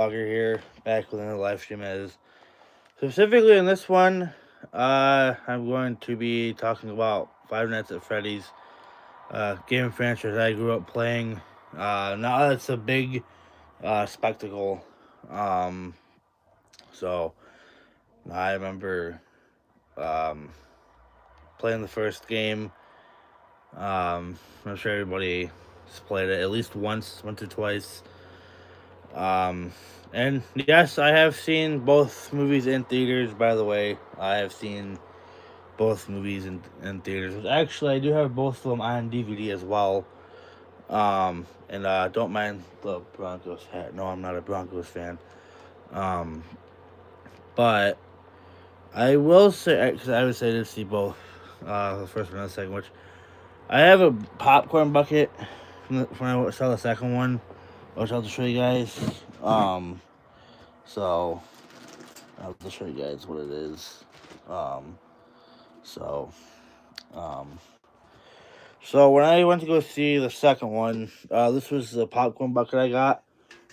Vlogger here, back with another live stream. As specifically in this one, I'm going to be talking about Five Nights at Freddy's, game franchise I grew up playing. Now it's a big spectacle. Um, so I remember um, playing the first game. I'm sure everybody has played it at least once or twice. Um, and yes, I have seen both movies in theaters. By the way, I have seen both movies in theaters. Actually, I do have both of them on DVD as well. And don't mind the Broncos hat. No, I'm not a Broncos fan. Um, but I will say, because I would say to see both, the first one and the second, which I have a popcorn bucket when I saw the second one, which I'll just show you guys. So I'll just show you guys what it is. Um, so, um, so when I went to go see the second one, this was the popcorn bucket I got,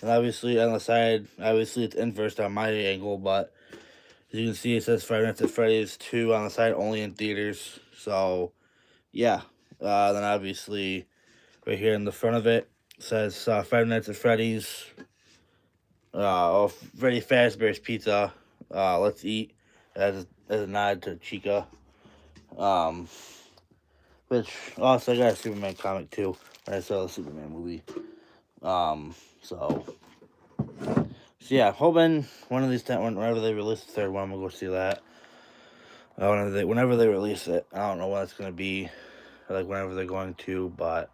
and obviously on the side, obviously it's inverse on my angle, but as you can see, it says Five Nights at Freddy's 2 on the side, only in theaters. So, yeah. Then obviously, right here in the front of it says Five Nights at Freddy's, Freddy Fazbear's Pizza. Let's eat as a nod to Chica. Um, which also I got a Superman comic too when I saw the Superman movie. Um, so yeah, hoping one of these times whenever they release the third one, I'm gonna go see that. Whenever they release it, I don't know when it's gonna be, like whenever they're going to, but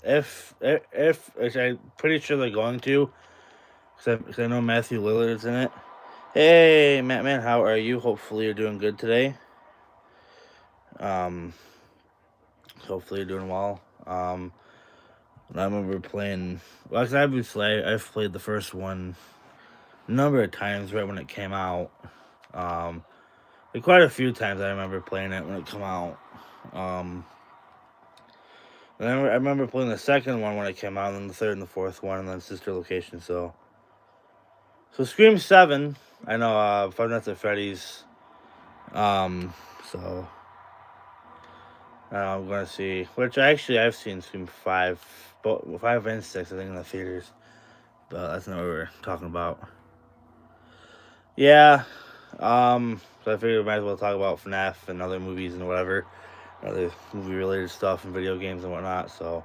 if which I'm pretty sure they're going to, because I know Matthew Lillard's in it. Hey, Matt, man, how are you? Hopefully you're doing good today. Um, hopefully you're doing well. I remember playing. Well, cause obviously I've played the first one a number of times right when it came out. Um, like quite a few times I remember playing it when it came out. Um, and I remember playing the second one when it came out, and then the third and the fourth one, and then Sister Location. So Scream 7. I know. Five Nights at Freddy's. So I'm gonna see. Which actually I've seen Scream 5, but 5 and 6 I think in the theaters. But that's not what we're talking about. Yeah. So I figured we might as well talk about FNAF and other movies and whatever, other movie related stuff and video games and whatnot. So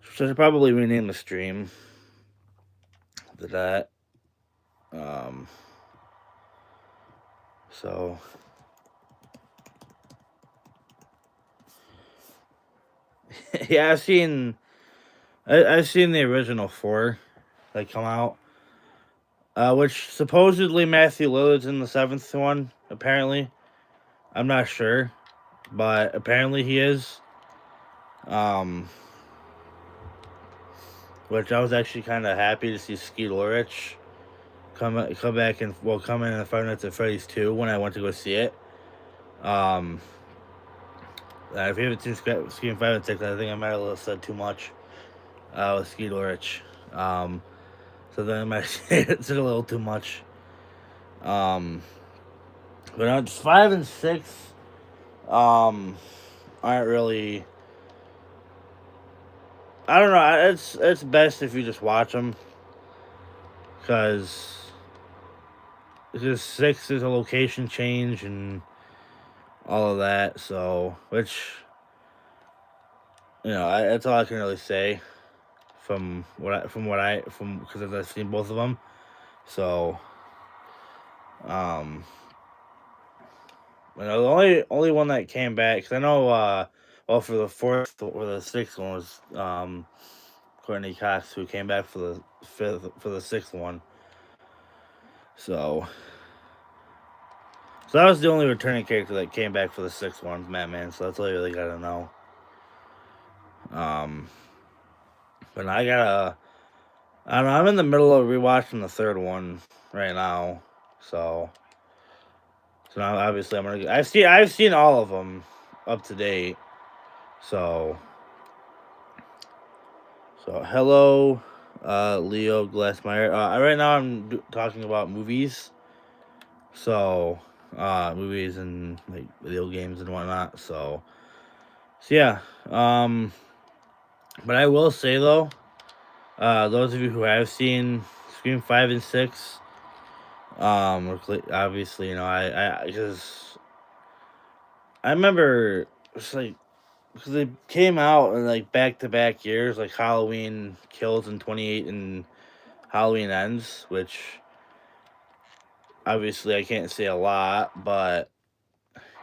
I should probably rename the stream to that. Um. So yeah, I've seen the original four that come out. Which supposedly Matthew Lillard's in the seventh one. Apparently, I'm not sure, but apparently he is. Um, which I was actually kind of happy to see Skeet Ulrich come back and come in Five Nights at Freddy's 2 when I went to go see it. Um, if you haven't seen Scream 5 and 6, I think I might have said too much with Skeet Ulrich. So then I might have said a little too much. But on 5 and 6, aren't really. I don't know. It's best if you just watch them, because just 6 is a location change and all of that. So, which that's all I can really say from because I've seen both of them. So, um, the only one that came back, because I know well, for the fourth or the sixth one was Courtney Cox, who came back for the sixth one. So that was the only returning character that came back for the sixth one, Batman. So that's all you really gotta know. But I don't know. I'm in the middle of rewatching the third one right now. So now obviously I'm gonna. I've seen all of them up to date. So hello, Leo Glassmeyer. Right now I'm talking about movies. So, movies and like video games and whatnot. So yeah. But I will say though, those of you who have seen Scream 5 and 6, obviously, because I remember it's like because they came out in like back to back years, like Halloween Kills in 28 and Halloween Ends, which obviously I can't say a lot, but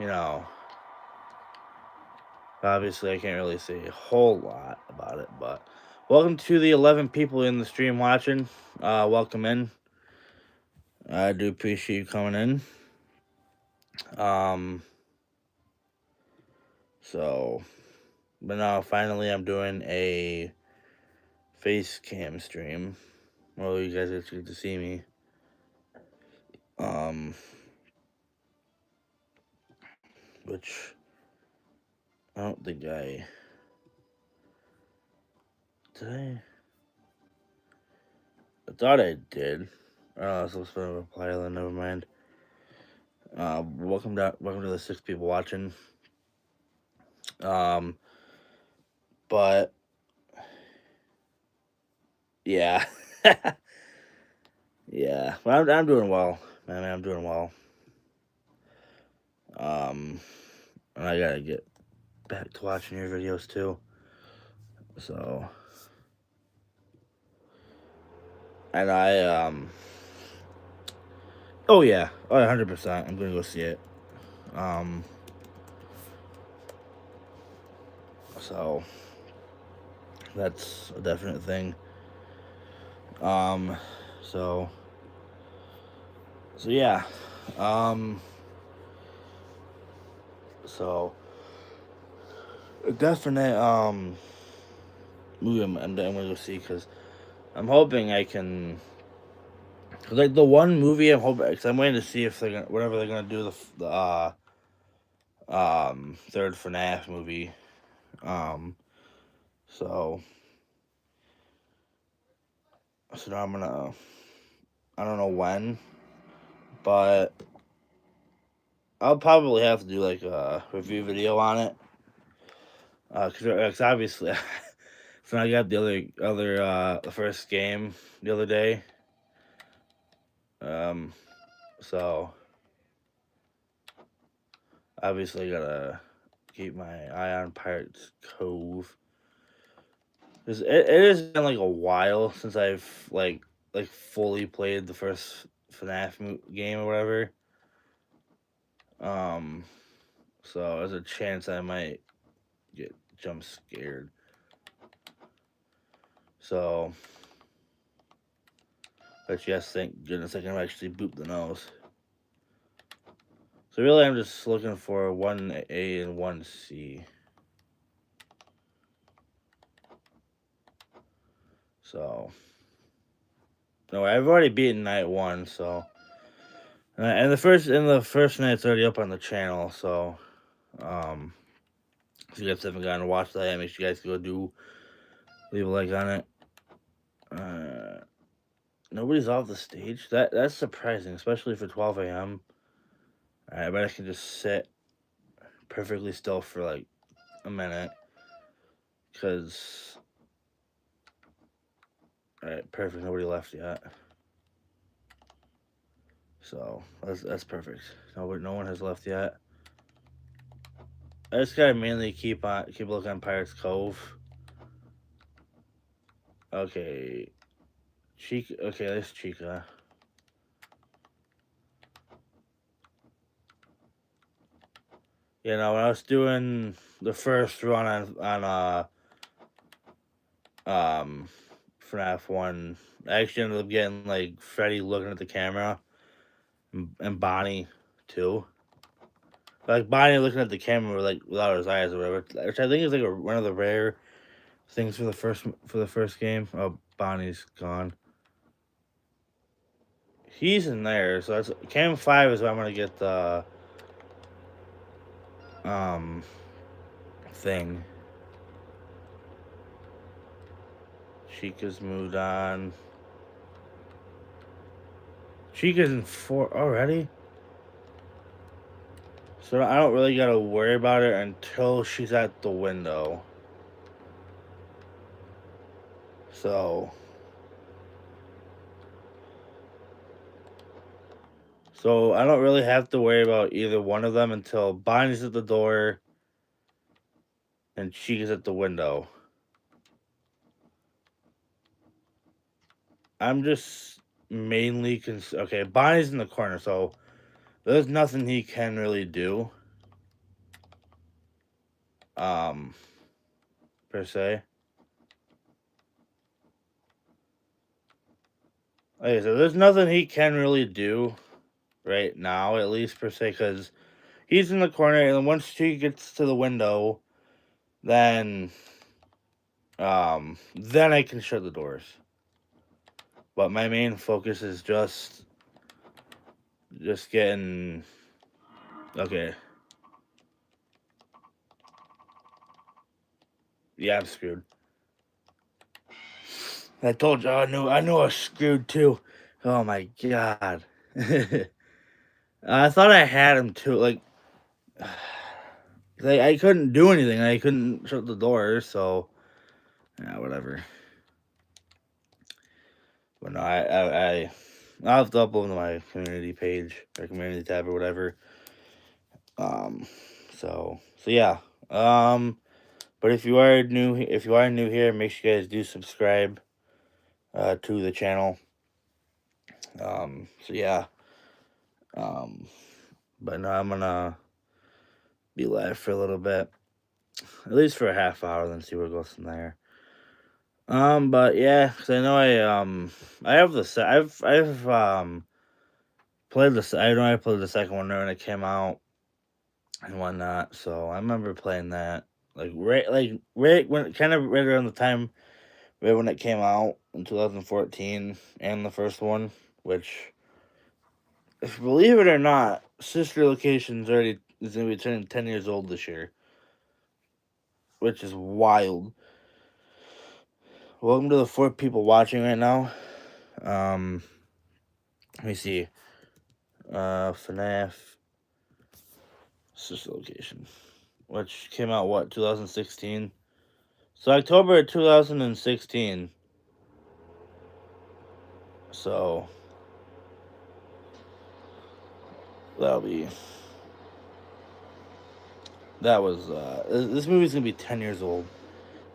you know, obviously I can't really say a whole lot about it. But welcome to the 11 people in the stream watching. Welcome in. I do appreciate you coming in. Um, so, but now finally I'm doing a face cam stream. Well, you guys get to see me. Which I don't think I did. I thought I did. I was supposed to reply to that. Never mind. Welcome to the 6 people watching. But yeah, yeah. But I'm doing well, man. I'm doing well. And I gotta get back to watching your videos too. So, and oh yeah, 100%. I'm gonna go see it. So that's a definite thing. So yeah. So a definite movie I'm gonna go see because I'm hoping I can. Cause like the one movie I'm hoping, cause I'm waiting to see if they're gonna whatever they're gonna do the third FNAF movie. So now I'm gonna, I don't know when, but I'll probably have to do like a review video on it. Cause obviously, so I got the first game the other day. So obviously gotta keep my eye on Pirates Cove. Cause it has been like a while since I've like fully played the first FNAF game or whatever. So there's a chance I might get jump scared. So, but yes, thank goodness I can actually boop the nose. So really, I'm just looking for 1A and 1C. So, no, I've already beaten night 1. So, and the first night's already up on the channel. So, if you guys haven't gotten to watch that, make sure you guys go leave a like on it. Nobody's off the stage. That's surprising, especially for 12 a.m. I bet I can just sit perfectly still for like a minute. Cause alright, perfect. Nobody left yet. So that's perfect. No one has left yet. I just gotta mainly keep looking on Pirates Cove. Okay. Chica. Okay, there's Chica. You know, when I was doing the first run on FNAF 1, I actually ended up getting like Freddy looking at the camera and Bonnie too. Like Bonnie looking at the camera like without his eyes or whatever, which I think is like one of the rare things for the first game. Oh, Bonnie's gone. He's in there, so that's Cam 5 is where I'm gonna get the thing. Chica's moved on. Chica's in 4 already? So I don't really gotta worry about it until she's at the window. So I don't really have to worry about either one of them until Bonnie's at the door and Chica's at the window. I'm just mainly okay, Bonnie's in the corner, so there's nothing he can really do. Per se. Okay, so there's nothing he can really do right now, at least per se, because he's in the corner, and then once she gets to the window, then I can shut the doors. But my main focus is just getting okay. Yeah, I'm screwed. I told you I knew I was screwed too. Oh my god. I thought I had him too. Like I couldn't do anything. I couldn't shut the door, so yeah, whatever. But no, I'll have to upload to my community page or community tab or whatever. Um, so yeah. But if you are new here, make sure you guys do subscribe to the channel. So yeah. But no, I'm gonna be live for a little bit, at least for a half hour, then see where it goes from there. But yeah, cause I know I have played this. I know I played the second one when it came out and whatnot. So I remember playing that right when kind of right around the time right when it came out in 2014 and the first one, which, if you believe it or not, Sister Location's already is gonna be turning 10 years old this year, which is wild. Welcome to the 4 people watching right now. Let me see. FNAF Sister Location, which came out 2016. So October 2016. So that was this movie's gonna be 10 years old.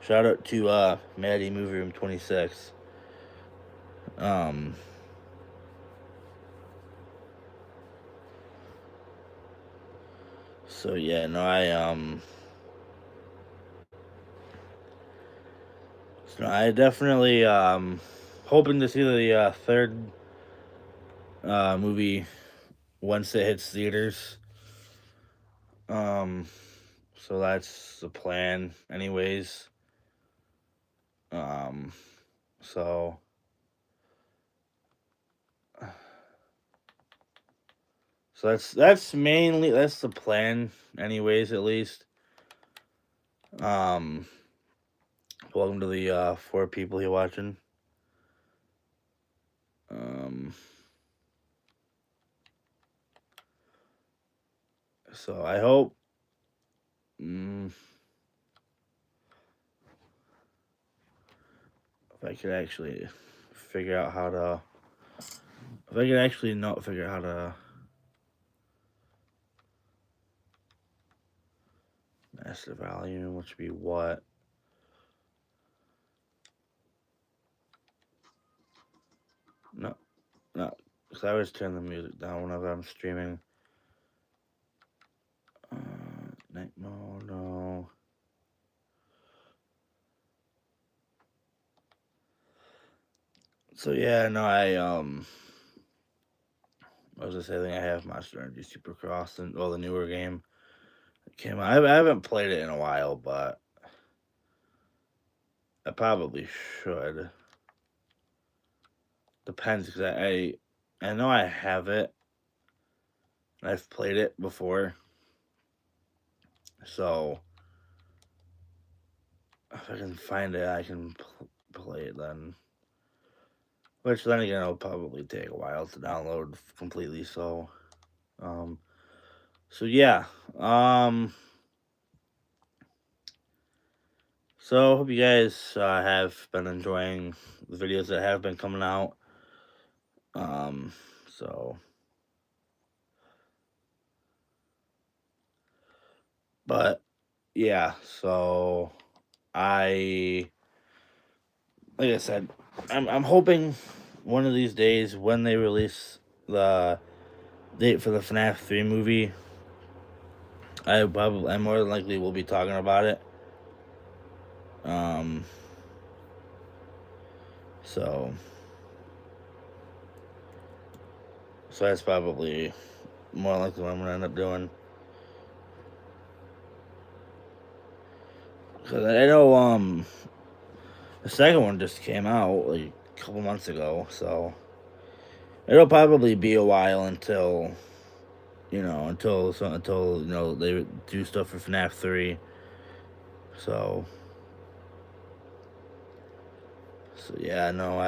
Shout out to Maddie Movie Room 26. So yeah, no, I definitely hoping to see the third movie once it hits theaters. So that's the plan, anyways. So that's mainly that's the plan, anyways. At least. Welcome to the 4 people here watching. So I hope. If I could actually figure out how to. If I could actually not figure out how to. Master volume, which would be what? No, because I always turn the music down whenever I'm streaming. Night mode, no. So yeah, no, I was just saying I have Monster Energy Supercross and the newer game that came out. I haven't played it in a while, but I probably should. Depends, because I know I have it. I've played it before. So if I can find it, I can play it then. Which then again, it'll probably take a while to download completely. Um, so yeah. Um, so hope you guys have been enjoying the videos that have been coming out. Um, so, but yeah, so I, like I said, I'm hoping one of these days when they release the date for the FNAF 3 movie, I more than likely will be talking about it. Um, so so that's probably more likely what I'm gonna end up doing. Cause I know the second one just came out like a couple months ago, so it'll probably be a while until until they do stuff for FNAF 3. So so yeah, no,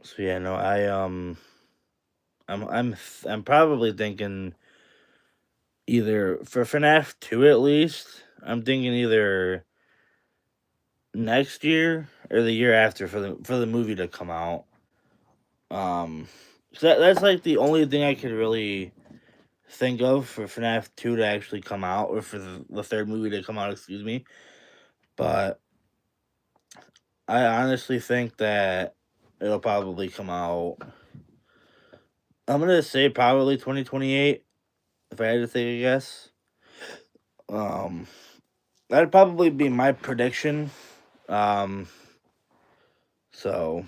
so yeah, no, I'm probably thinking either for FNAF 2 at least. I'm thinking either next year or the year after for the movie to come out. Um, so that's like the only thing I could really think of for FNAF 2 to actually come out, or for the third movie to come out, excuse me. But I honestly think that it'll probably come out. I'm gonna say probably 2028 if I had to take a guess. Um, that'd probably be my prediction. Um, so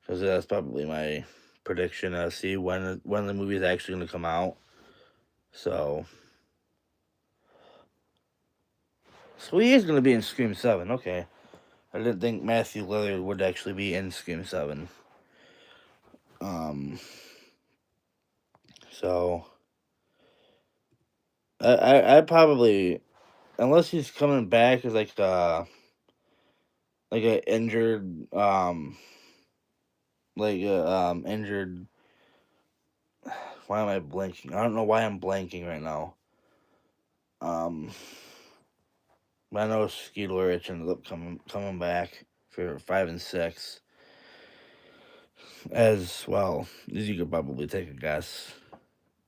because that's probably my prediction. See when the movie is actually gonna come out. So he is gonna be in Scream 7. Okay, I didn't think Matthew Lillard would actually be in Scream 7. Um, so I probably, unless he's coming back as like a injured injured. Why am I blanking? I don't know why I'm blanking right now. Um, but I know Skeeter Rich ended up coming back for 5 and 6 as well, as you could probably take a guess.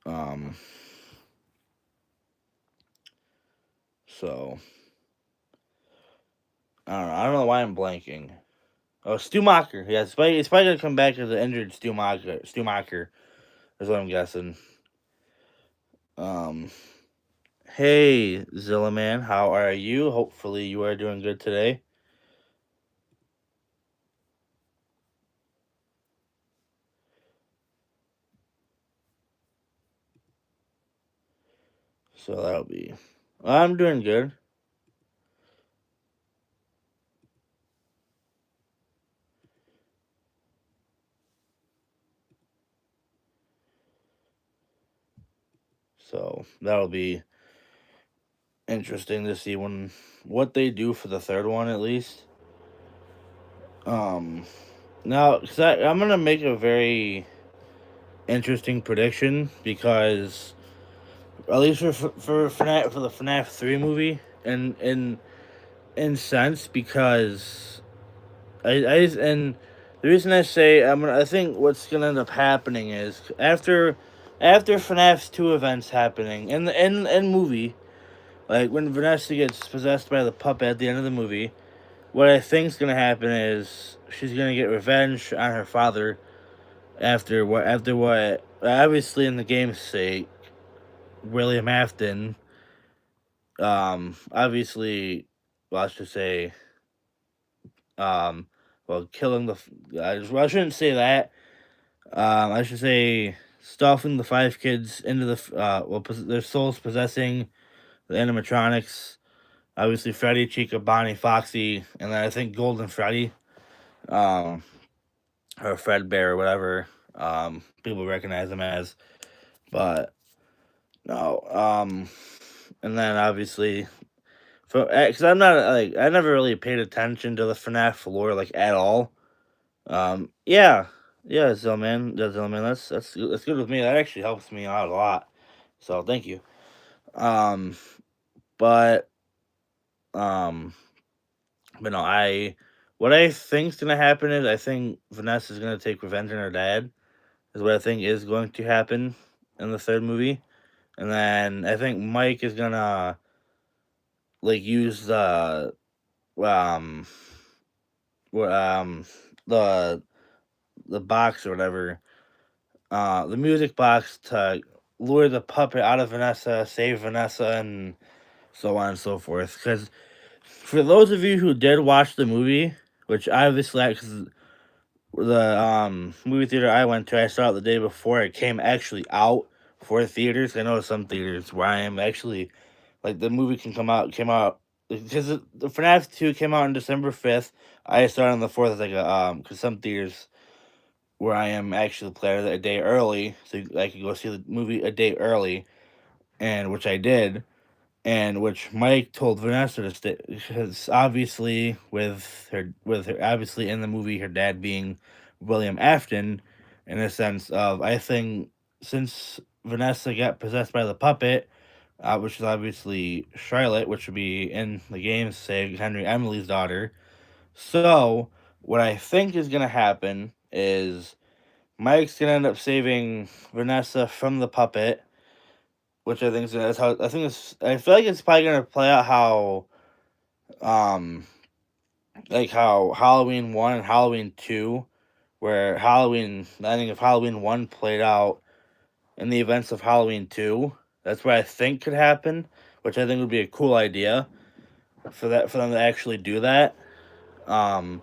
Um, so I don't know why I'm blanking. Oh, Stumacher. Yeah, it's probably gonna come back as an injured Stumacher. Stumacher is what I'm guessing. Um, hey Zilla man, how are you? Hopefully you are doing good today. So that'll be. I'm doing good. So that'll be interesting to see what they do for the third one at least. Um, now I'm gonna make a very interesting prediction because at least for the FNAF 3 movie, and in sense because and the reason I say I think what's gonna end up happening is after FNAF's 2 events happening in movie, like when Vanessa gets possessed by the puppet at the end of the movie, what I think's gonna happen is she's gonna get revenge on her father after what obviously in the game's sake, William Afton, obviously, well, I should say, um, well, killing I shouldn't say that. I should say stuffing the 5 kids into their souls possessing the animatronics. Obviously, Freddy, Chica, Bonnie, Foxy, and then I think Golden Freddy, um, or Fredbear or whatever. people recognize him as. But no, and then obviously, because I'm not like I never really paid attention to the FNAF lore like at all. Yeah, yeah, Zillman, that's good with me. That actually helps me out a lot. So thank you. Um, but um, but no, what I think's gonna happen is I think Vanessa's gonna take revenge on her dad. Is what I think is going to happen in the third movie, and then I think Mike is gonna like use um what the the box or whatever, the music box to lure the puppet out of Vanessa, save Vanessa, and so on and so forth. Because for those of you who did watch the movie, which obviously, because the movie theater I went to, I saw it the day before it came actually out for theaters. I know some theaters where I am actually like the movie came out because the FNAF 2 came out on December 5th. I saw it on the 4th, like because some theaters where I am actually played it a day early, so I could go see the movie a day early, and which I did, and which Mike told Vanessa to stay because obviously with her obviously in the movie her dad being William Afton, in a sense of I think since Vanessa got possessed by the puppet, which is obviously Charlotte, which would be in the game, say Henry Emily's daughter. So what I think is gonna happen is Mike's gonna end up saving Vanessa from the puppet, which I think is that's how I think it's. I feel like it's probably gonna play out how, um, like how Halloween 1 and Halloween 2, where Halloween the ending of Halloween 1 played out in the events of Halloween 2. That's what I think could happen, which I think would be a cool idea for them to actually do that. Um,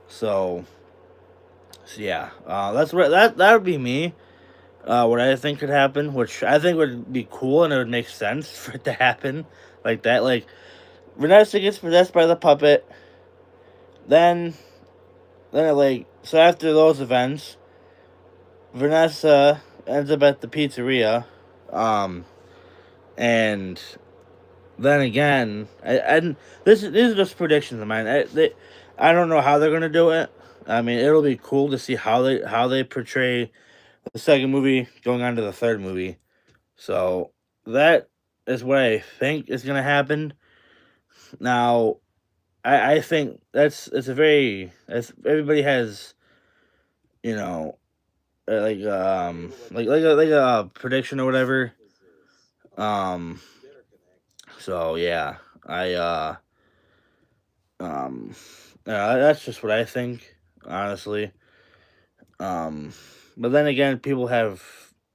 so so yeah, that's what that would be me. What I think could happen, which I think would be cool and it would make sense for it to happen like that. Like Vanessa gets possessed by the puppet, then like so after those events, Vanessa ends up at the pizzeria, um, and then again, these are just predictions of mine. I don't know how they're gonna do it. I mean, it'll be cool to see how they portray the second movie going on to the third movie. So that is what I think is gonna happen. Now, I think it's a very as everybody has you know like a prediction or whatever. Um, so yeah, I um, that's just what I think honestly. Um, but then again, people have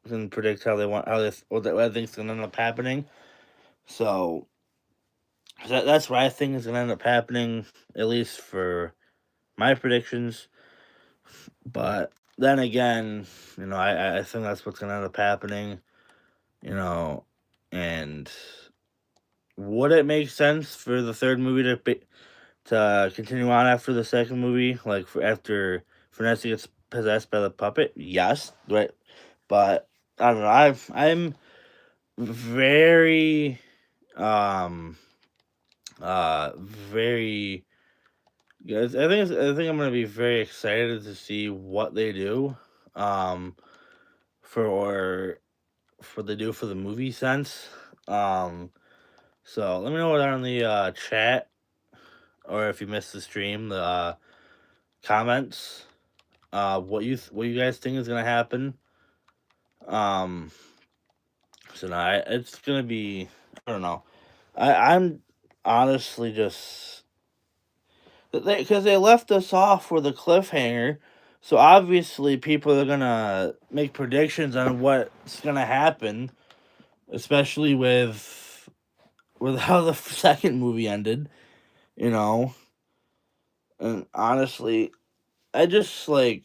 can predict how they want how they what I think's gonna end up happening. So that's what I think is gonna end up happening, at least for my predictions. But then again, I think that's what's gonna end up happening. You know, and would it make sense for the third movie to continue on after the second movie, like after Vanessa gets possessed by the puppet? Yes, right. But I don't know. I'm very um very guys. I think I'm gonna be very excited to see what they do. Um, for they do for the movie sense. Um, so let me know down in the chat, or if you missed the stream, the comments. What you guys think is gonna happen? Um, so now it's gonna be I don't know. I'm honestly just because they left us off with a cliffhanger. So obviously people are gonna make predictions on what's gonna happen, especially with how the second movie ended, you know. And honestly, I just like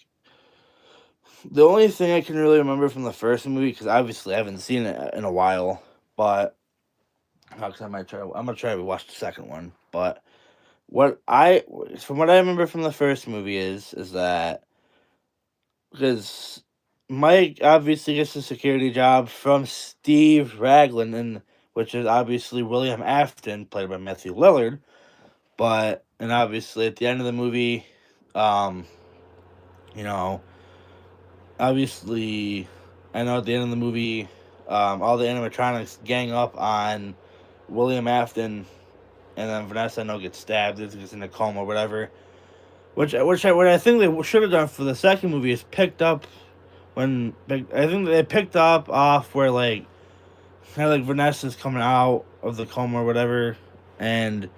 the only thing I can really remember from the first movie because obviously I haven't seen it in a while, but cause I'm gonna try to watch the second one. But what I from what I remember from the first movie is that because Mike obviously gets a security job from Steve Raglan, and which is obviously William Afton, played by Matthew Lillard. And obviously at the end of the movie, um, you know, obviously, I know at the end of the movie, all the animatronics gang up on William Afton, and then Vanessa, I know, gets stabbed, gets in a coma or whatever. What I think they should have done for the second movie is picked up I think they picked up off where like kind of like Vanessa's coming out of the coma or whatever, and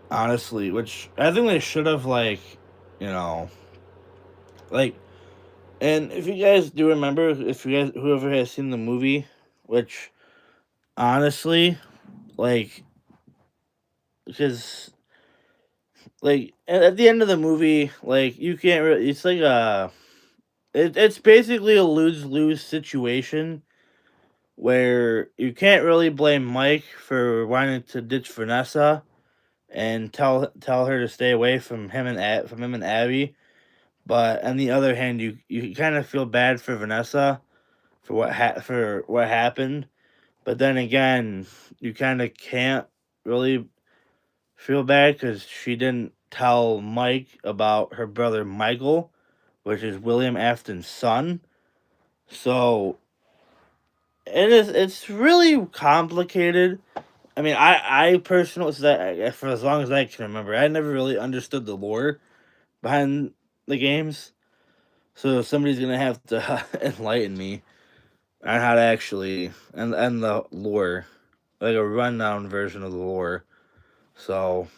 honestly, which I think they should have you know, like, and if you guys do remember, if you guys whoever has seen the movie, which honestly, like, because like at the end of the movie, like you can't really, it's like it's basically a lose-lose situation where you can't really blame Mike for wanting to ditch Vanessa and tell her to stay away from him and Abby. But on the other hand, you kind of feel bad for Vanessa for for what happened. But then again, you kind of can't really feel bad because she didn't tell Mike about her brother Michael, which is William Afton's son. So it's really complicated. I mean, I personally, for as long as I can remember, I never really understood the lore behind the games. So somebody's gonna have to enlighten me on how to actually and the lore, like a rundown version of the lore. So,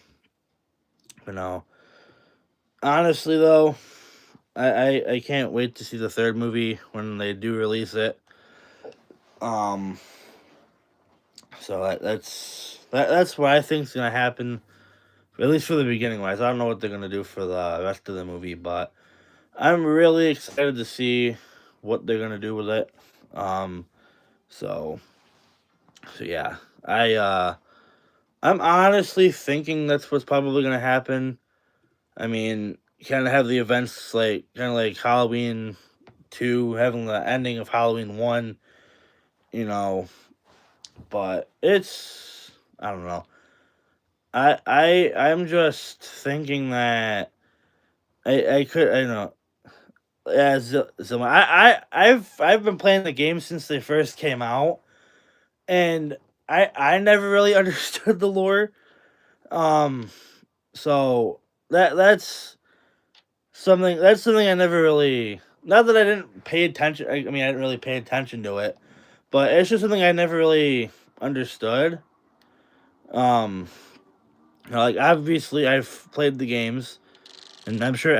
you know, honestly though, I can't wait to see the third movie when they do release it. Um, so that's what I think is gonna happen, at least for the beginning wise. I don't know what they're gonna do for the rest of the movie, but I'm really excited to see what they're gonna do with it. Um, so yeah, I'm honestly thinking that's what's probably gonna happen. I mean, kind of have the events like kind of like Halloween 2 having the ending of Halloween 1, you know, but it's I don't know. I'm just thinking that I don't know. Yeah, so I've been playing the game since they first came out, and I never really understood the lore. Um, so that's something I never really. Not that I didn't pay attention. I mean, I didn't really pay attention to it, but it's just something I never really understood. Um, like obviously I've played the games, and I'm sure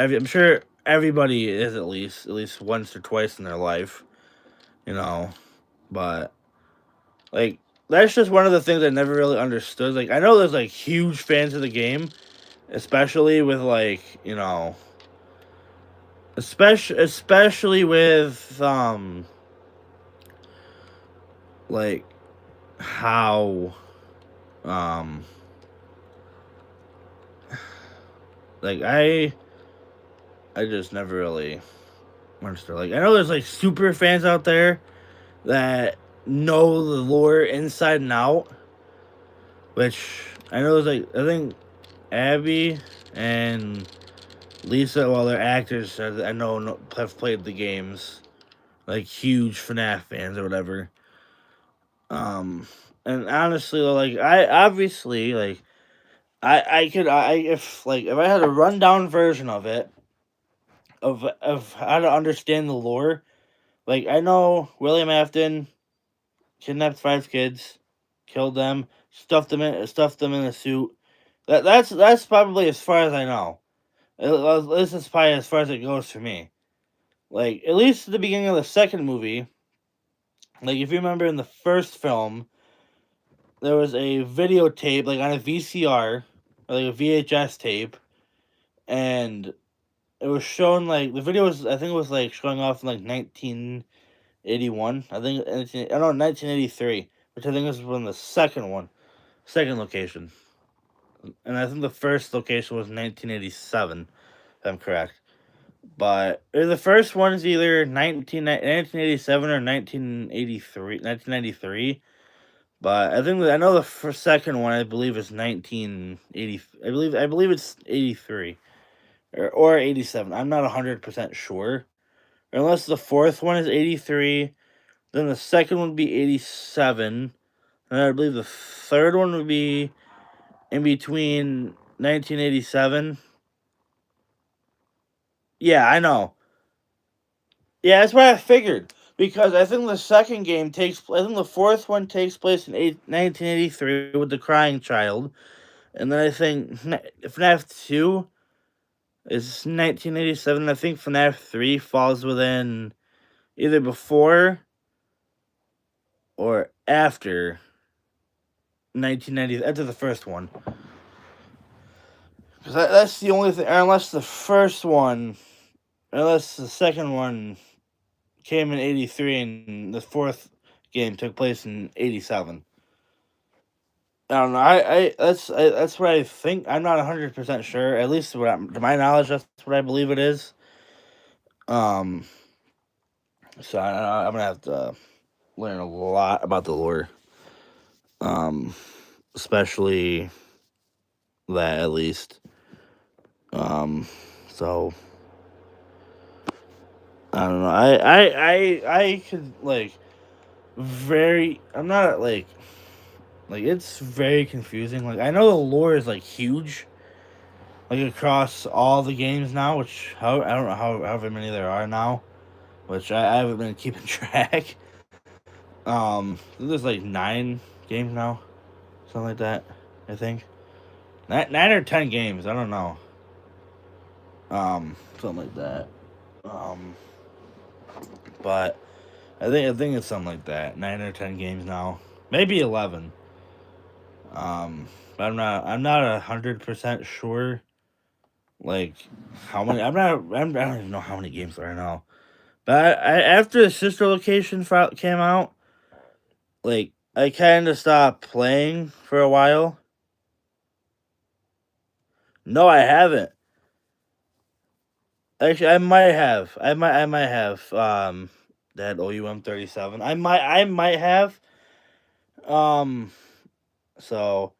everybody is at least once or twice in their life, you know. But like that's just one of the things I never really understood. Like I know there's like huge fans of the game, especially with like especially with like how um like I just never really understood. Like I know there's like super fans out there that know the lore inside and out, which I know there's like I think Abby and Lisa, well, they're actors. I know have played the games, like huge FNAF fans or whatever. Um, and honestly, like I obviously like I could I if I had a rundown version of it of how to understand the lore. Like I know William Afton kidnapped 5 kids, killed them, stuffed them in a suit. That's probably as far as I know. This is probably as far as it goes for me. Like at least at the beginning of the second movie, like if you remember in the first film, there was a videotape like on a VCR, or like a VHS tape, and it was shown like the video was I think it was like showing off in like 1981. I think I don't know 1983, which I think was when the second location, and I think the first location was 1987. If I'm correct. But the first one is either 1987 or 1983, 1993. But I know the second one, I believe, is 1980. I believe it's 83 or 87. I'm not 100% sure. Unless the fourth one is 83, then the second one would be 87, and I believe the third one would be in between 1987. Yeah, I know. Yeah, that's what I figured. Because I think the second game I think the fourth one takes place in 1983 with the crying child. And then I think FNAF 2 is 1987. I think FNAF 3 falls within either before or after 1990, after the first one. Because that's the only thing, unless the second one came in 83 and the fourth game took place in 87. I don't know. That's what I think. I'm not 100% sure. At least to my knowledge, that's what I believe it is. Um, so I'm gonna have to learn a lot about the lore. Um, especially that at least. So I don't know. I could I'm not it's very confusing. Like I know the lore is huge, across all the games now, which I don't know however many there are now, which I haven't been keeping track. There's 9 games now, something like that. I think 9 or 10 games. I don't know. Something like that. But I think it's something like that. 9 or 10 games now, maybe 11. But I'm not 100% sure. Like how many? I don't even know how many games there are now. But after the sister location came out, I kind of stopped playing for a while. No, I haven't. Actually, I might have. I might have. That OUM-37. I might have. Um. So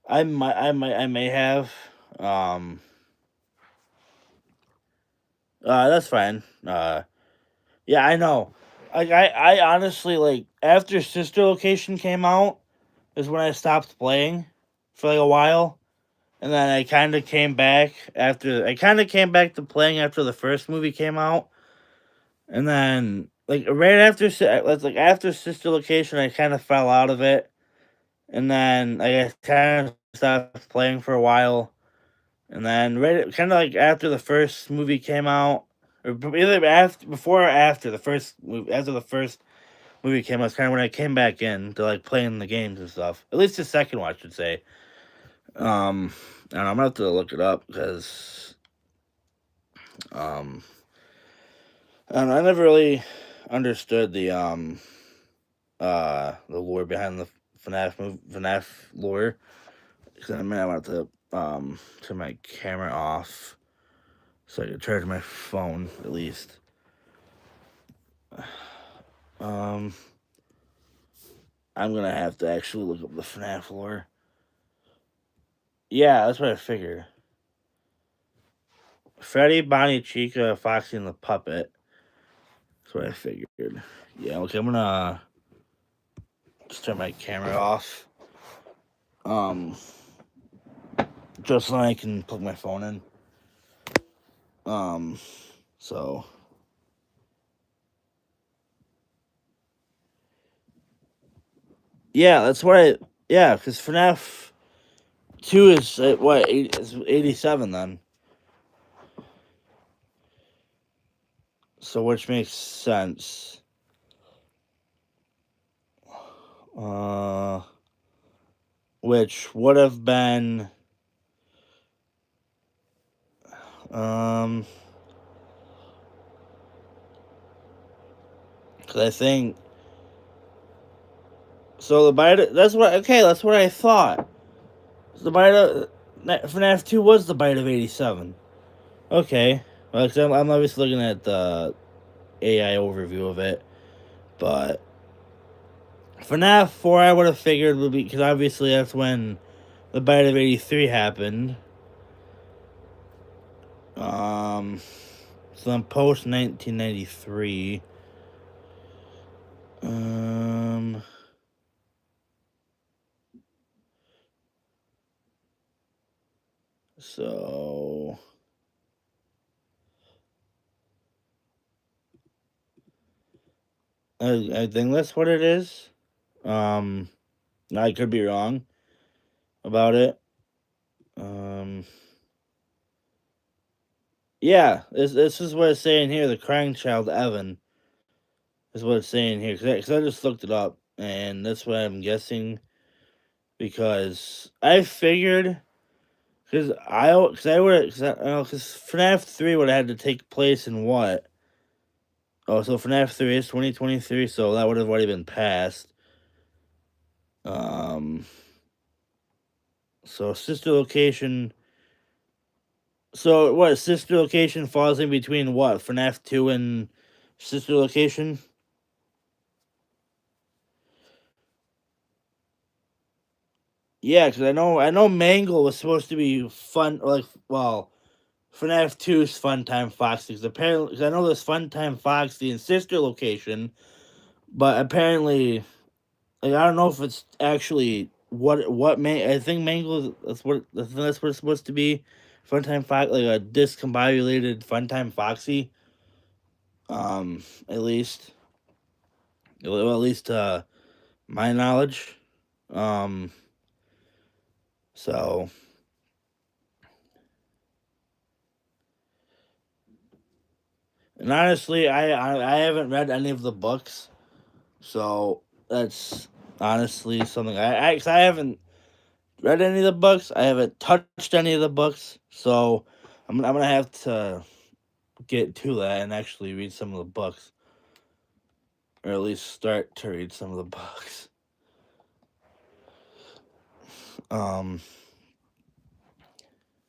I may have. Um. That's fine. Yeah, I know. I honestly after Sister Location came out is when I stopped playing for a while, and then I kind of came back to playing after the first movie came out, and then right after after Sister Location, I kind of fell out of it, and then I kind of stopped playing for a while, and then right kind of after the first movie came out, or either before or after the first movie, after the first movie came out, kind of when I came back in to playing the games and stuff. At least the second one, I should say. And I'm gonna have to look it up because I never really understood the lore behind the FNAF lore. Because I mean, I want to turn my camera off so I can charge my phone at least. I'm gonna have to actually look up the FNAF lore. Yeah, that's what I figured. Freddy, Bonnie, Chica, Foxy, and the Puppet. That's what I figured. Yeah, okay, I'm gonna just turn my camera off. Just so I can plug my phone in. So. Yeah, that's what yeah, because FNAF 2 is, what, is 87 then. So, which makes sense. Which would have been, because I think, so the beta, that's what I thought. The beta, FNAF 2 was the bite of 87. Okay, Well, 'cause I'm obviously looking at the AI overview of it, but FNAF 4 I would have figured would be, because obviously that's when the bite of 83 happened. Um, so then post 1993. Um, so I think that's what it is. Um, I could be wrong about it. Um, yeah, this is what it's saying here. The crying child Evan is what it's saying here. Because I just looked it up, and that's what I'm guessing. Because I figured, because I would, because FNAF 3 would have had to take place in what? Oh, so FNAF 3 is 2023, so that would have already been passed. Um, so sister location. So what? Sister location falls in between what? FNAF 2 and sister location. Yeah, because I know Mangle was supposed to be fun. Like, well, FNAF 2's Funtime Foxy. Because apparently, because I know there's Funtime Foxy in sister location, but apparently, like, I don't know if it's actually what I think Mangle, that's what it's supposed to be. Funtime Fox, like a discombobulated Funtime Foxy. At least, well, at least my knowledge. Um, so and honestly, I haven't read any of the books, so that's honestly something I haven't read any of the books. I haven't touched any of the books, so I'm gonna have to get to that and actually read some of the books, or at least start to read some of the books. Um,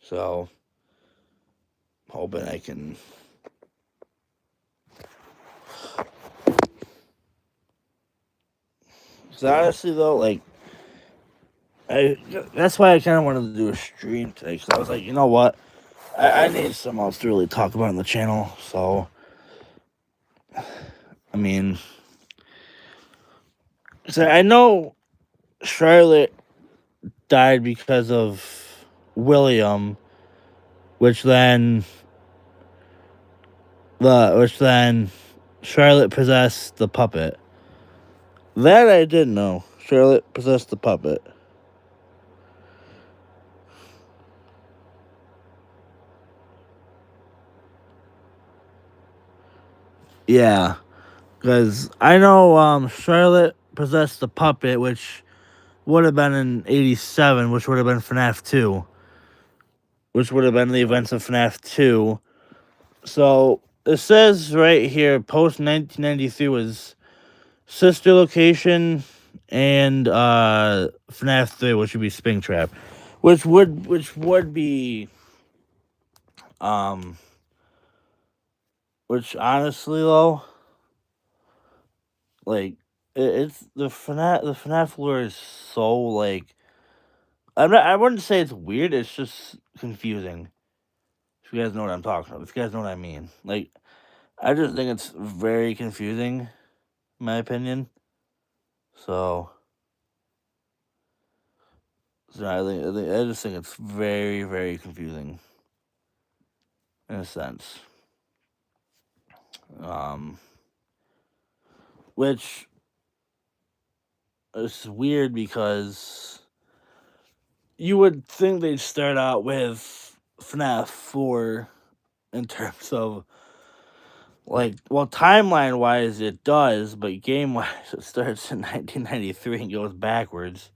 so hoping I can. Cause honestly though, like I that's why I kind of wanted to do a stream today. Cause I was like, you know what, I need something else to really talk about on the channel. So I mean, so I know Charlotte died because of William, which then which then Charlotte possessed the puppet. That I didn't know. Charlotte possessed the puppet. Yeah, because I know Charlotte possessed the puppet, which would have been in '87, which would have been FNAF 2, which would have been the events of FNAF 2. So it says right here, post 1993 was sister location and FNAF 3, which would be Springtrap, which would be um which honestly though, like it's the FNAF lore is so like I wouldn't say it's weird, it's just confusing. If you guys know what I'm talking about, if you guys know what I mean. Like I just think it's very confusing, in my opinion. So, I just think it's very, very confusing in a sense. Um, which is weird because you would think they'd start out with FNAF 4 in terms of like, well, timeline wise it does, but game wise it starts in 1993 and goes backwards.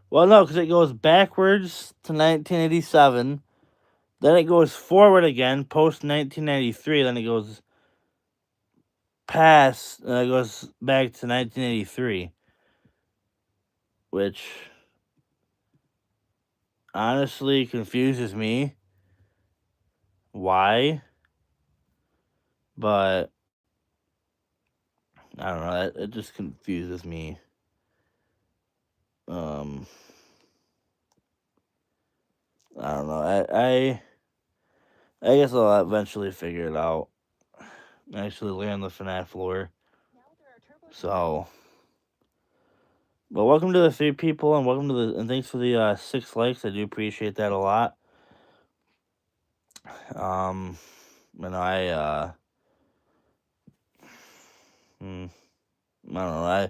Well, no, because it goes backwards to 1987. Then it goes forward again, post 1993. Then it goes past, it goes back to 1983, which honestly confuses me. Why? but I don't know. It just confuses me. Um, I don't know. I guess I'll eventually figure it out. Actually, learn the FNAF lore. So, but welcome to the 3 people, and welcome to and thanks for the 6 likes. I do appreciate that a lot. You know, hmm, I don't know. I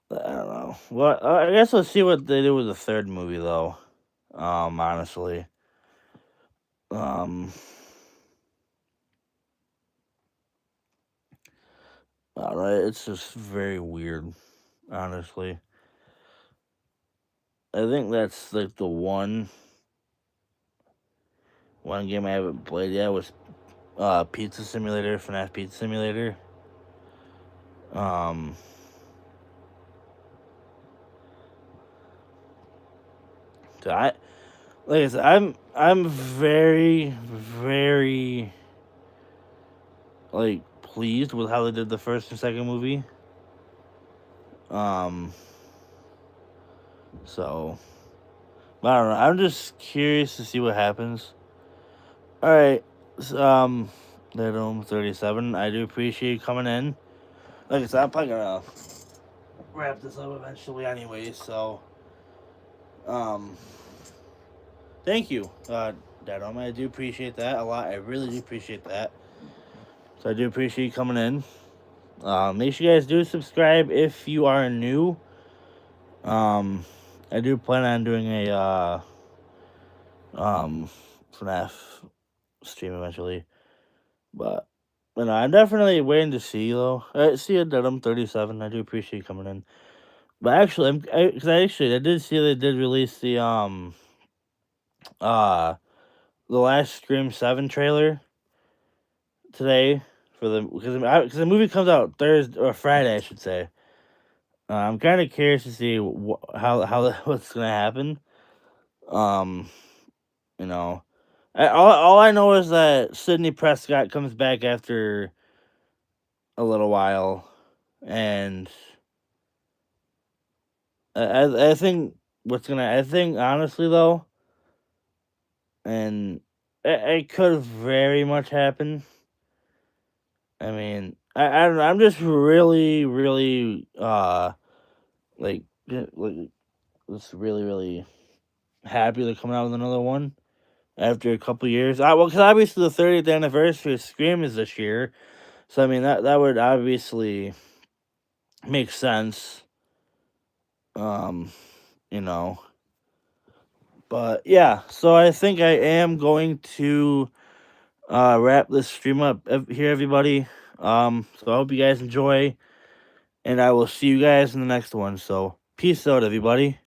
don't know. Well, I guess let's see what they do with the third movie, though. Honestly, um, all right, it's just very weird. Honestly, I think that's like the one game I haven't played yet was Pizza Simulator, FNAF Pizza Simulator. So like I said, I'm very, very like pleased with how they did the first and second movie. So I don't know. I'm just curious to see what happens. All right, Little 37. I do appreciate you coming in. Like I said, I'm probably gonna wrap this up eventually, anyway. So, um, thank you, Dadom. I do appreciate that a lot. I really do appreciate that. So I do appreciate you coming in. Make sure you guys do subscribe if you are new. I do plan on doing a FNAF stream eventually, but I'm definitely waiting to see you though. See you, Dedham 37. I do appreciate you coming in. But actually, I did see they did release the last Scream 7 trailer today for because the movie comes out Thursday or Friday, I should say. I'm kind of curious to see how what's gonna happen. Um, you know, all I know is that Sidney Prescott comes back after a little while, and I think I think honestly though, and it could very much happen. I mean, I don't know. I'm just really, really like just really, really happy they're coming out with another one after a couple years. Well, because obviously the 30th anniversary of Scream is this year, so I mean that would obviously make sense. Um, you know, but yeah. So I think I am going to wrap this stream up here, everybody. So I hope you guys enjoy, and I will see you guys in the next one. So peace out, everybody.